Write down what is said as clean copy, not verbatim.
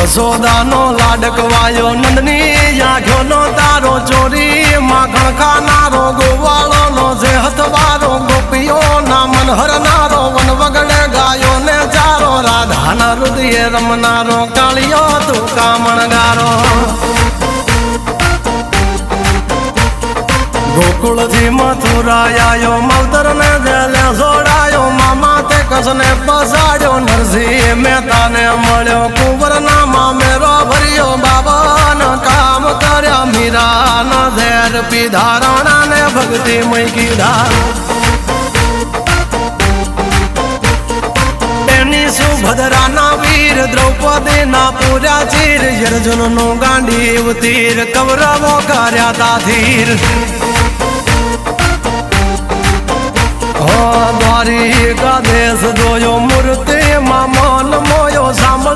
યશોદાનો લાડકવાયો નંદની આંખોનો તારો ચોરી માખણ ખાનારો ગોવાળોનો જે હથવારો ગોપીઓના મન હરનારો વન વગડે ગાયો ને ચારો રાધાના હૃદયે રમનારો કાળિયો તું કામણગારો ગોકુળથી મથુરાયો માવતર ને જેલે જોડાયો મામા તે કસને પસાડ્યો નરસિંહ મહેતાને મળ્યો કુંવરના મામેરો ભર્યો બાબાના કામ કર્યા મીરાના ઝેર પીધા રાણાને ભક્તિ મય કીધા એની સુભદ્રાના વીર દ્રૌપદીના પૂર્યા ચીર અર્જુનનું ગાંડીવ તીર કૌરવો કર્યા તાધીર દ્વારિકા દેશ જોયો મૂર્તિ માં મન મોયો સાંભળ